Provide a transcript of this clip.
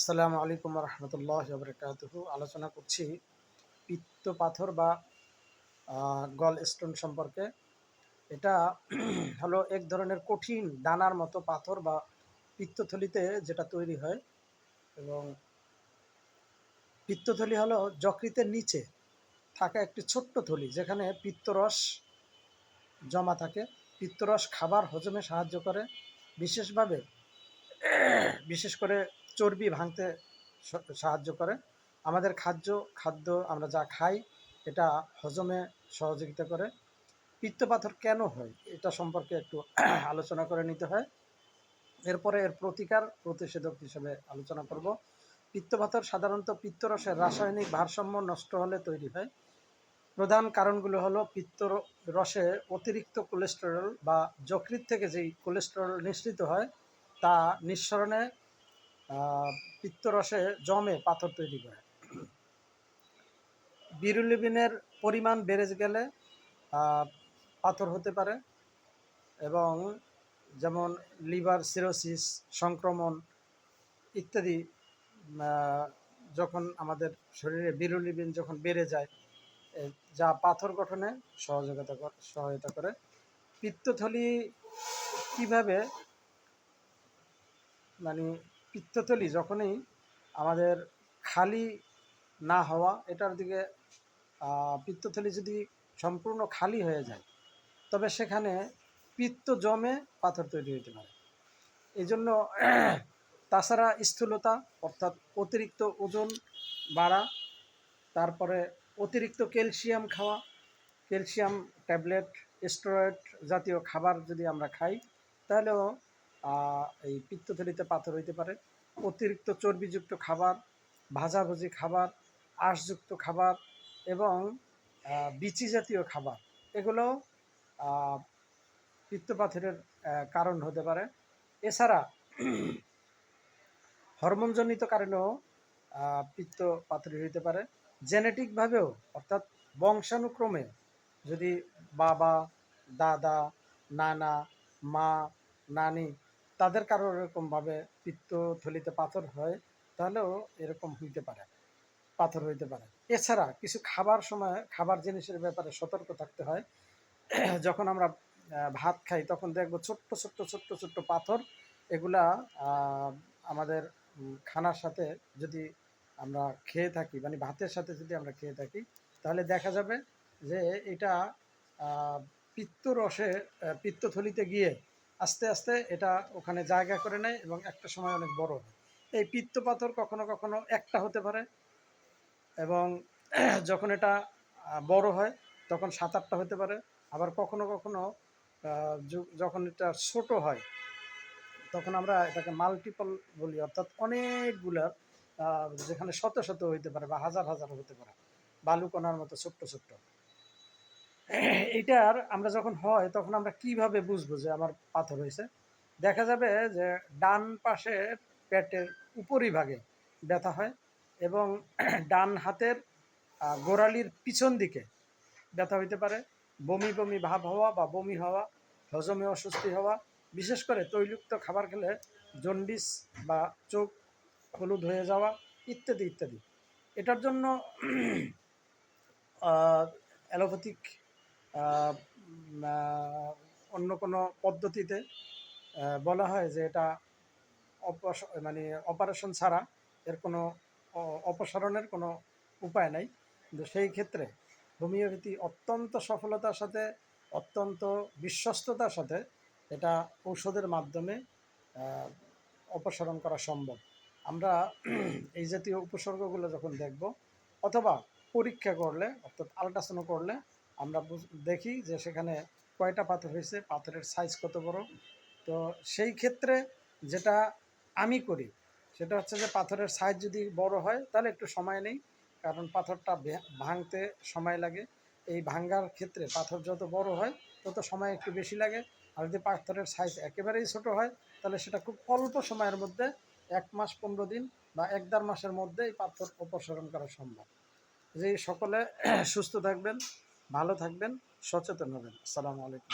আসসালামু আলাইকুম রহমতুল্লাহ বরকাতুহু। আলোচনা করছি পিত্ত পাথর বা গল স্টোন সম্পর্কে। এটা হলো এক ধরনের কঠিন দানার মতো পাথর বা পিত্তথলিতে যেটা তৈরি হয়। এবং পিত্তথলি হলো যকৃতের নিচে থাকা একটি ছোট্ট থলি, যেখানে পিত্তরস জমা থাকে। পিত্তরস খাবার হজমে সাহায্য করে, বিশেষভাবে বিশেষ করে চর্বি ভাঙতে সাহায্য করে। আমাদের খাদ্য আমরা যা খাই এটা হজমে সহযোগিতা করে। পিত্তপাথর কেন হয় এটা সম্পর্কে একটু আলোচনা করে নিতে হয়। এরপরে এর প্রতিষেধক হিসেবে আলোচনা করব। পিত্তপাথর সাধারণত পিত্তরসের রাসায়নিক ভারসাম্য নষ্ট হলে তৈরি হয়। প্রধান কারণগুলো হলো পিত্তরসে অতিরিক্ত কোলেস্টেরল বা যকৃৎ থেকে যেই কোলেস্টেরল নিঃসৃত হয় তা নিঃসরণে পিত্তরসে জমে পাথর তৈরি করে। বিরুলিবিনের পরিমাণ বেড়ে গেলে পাথর হতে পারে, এবং যেমন লিভার সিরোসিস, সংক্রমণ ইত্যাদি। যখন আমাদের শরীরে বিরুলিবিন যখন বেড়ে যায়, যা পাথর গঠনে সহায়তা করে। পিত্তথলি কিভাবে, পিত্তথলি যখনই আমাদের খালি না হওয়া, এটার দিকে পিত্তথলি যদি সম্পূর্ণ খালি হয়ে যায় তবে সেখানে পিত্ত জমে পাথর তৈরি হতে পারে। এই জন্য তাছাড়া স্থূলতা অর্থাৎ অতিরিক্ত ওজন বাড়া, তারপরে অতিরিক্ত ক্যালসিয়াম খাওয়া, ক্যালসিয়াম ট্যাবলেট, স্টেরয়েড জাতীয় খাবার যদি আমরা খাই তাহলেও এই পিত্তথলিতে পাথর হইতে পারে। অতিরিক্ত চর্বিযুক্ত খাবার, ভাজাভুজি খাবার, আঁশযুক্ত খাবার এবং বিচি জাতীয় খাবার, এগুলো পিত্তপাথরের কারণ হতে পারে। এছাড়া হরমোনজনিত কারণেও পিত্ত পাথরি হইতে পারে। জেনেটিকভাবেও অর্থাৎ বংশানুক্রমে যদি বাবা, দাদা, নানা, মা, নানি তাদের কারো এরকমভাবে পিত্তথলিতে পাথর হয় তাহলেও এরকম হইতে পারে, পাথর হইতে পারে। এছাড়া কিছু খাবার জিনিসের ব্যাপারে সতর্ক থাকতে হয়। যখন আমরা ভাত খাই তখন দেখবো ছোট্ট ছোট্ট ছোট্ট ছোট্ট পাথর, এগুলা আমাদের খানার সাথে যদি আমরা খেয়ে থাকি, ভাতের সাথে যদি আমরা খেয়ে থাকি তাহলে দেখা যাবে যে এটা পিত্তথলিতে গিয়ে আস্তে আস্তে এটা ওখানে জায়গা করে নেয় এবং একটা সময় অনেক বড় হয়। এই পিত্ত পাথর কখনো কখনো একটা হতে পারে, এবং যখন এটা বড় হয় তখন 7-8টা হতে পারে। আবার কখনো কখনো যখন এটা ছোট হয় তখন আমরা এটাকে মাল্টিপল বলি, অর্থাৎ অনেকগুলা, যেখানে শত শত হইতে পারে বা হাজার হাজার হতে পারে, বালুকণার মতো ছোট্ট ছোট্ট। এইটার আমরা যখন হয় তখন আমরা কিভাবে বুঝবো যে আমার পাথর হয়েছে? দেখা যাবে যে ডান পাশের পেটের উপরিভাগে ব্যথা হয়, এবং ডান হাতের গোড়ালির পিছন দিকে ব্যথা হইতে পারে। বমি বমি ভাব হওয়া বা বমি হওয়া, হজমে অস্বস্তি হওয়া, বিশেষ করে তৈলযুক্ত খাবার খেলে জন্ডিস বা চোখ হলুদ হয়ে যাওয়া ইত্যাদি ইত্যাদি। এটার জন্য অ্যালোপ্যাথিক অন্য কোনো পদ্ধতিতে বলা হয় যে এটা অপারেশন ছাড়া এর কোনো অপসারণের কোনো উপায় নাই। কিন্তু সেই ক্ষেত্রে হোমিওপ্যাথি অত্যন্ত সফলতার সাথে, অত্যন্ত বিশ্বস্ততার সাথে এটা ঔষধের মাধ্যমে অপসারণ করা সম্ভব। আমরা এই জাতীয় উপসর্গগুলো যখন দেখব অথবা পরীক্ষা করলে অর্থাৎ আল্ট্রাসাউন্ড করলে আমরা দেখি যে সেখানে কয়টা পাথর হয়েছে, পাথরের সাইজ কত বড়। তো সেই ক্ষেত্রে যেটা আমি করি সেটা হচ্ছে যে পাথরের সাইজ যদি বড় হয় তাহলে একটু সময় নেই, কারণ পাথরটা ভাঙতে সময় লাগে। এই ভাঙ্গার ক্ষেত্রে পাথর যত বড় হয় তত সময় একটু বেশি লাগে। আর যদি পাথরের সাইজ একেবারেই ছোট হয় তাহলে সেটা খুব অল্প সময়ের মধ্যে 1 মাস 15 দিন বা 1-1.5 মাসের মধ্যে এই পাথর অপসারণ করা সম্ভব। যে সকলে সুস্থ থাকবেন, ভালো থাকবেন, সচেতন হবেন। আসসালামু আলাইকুম।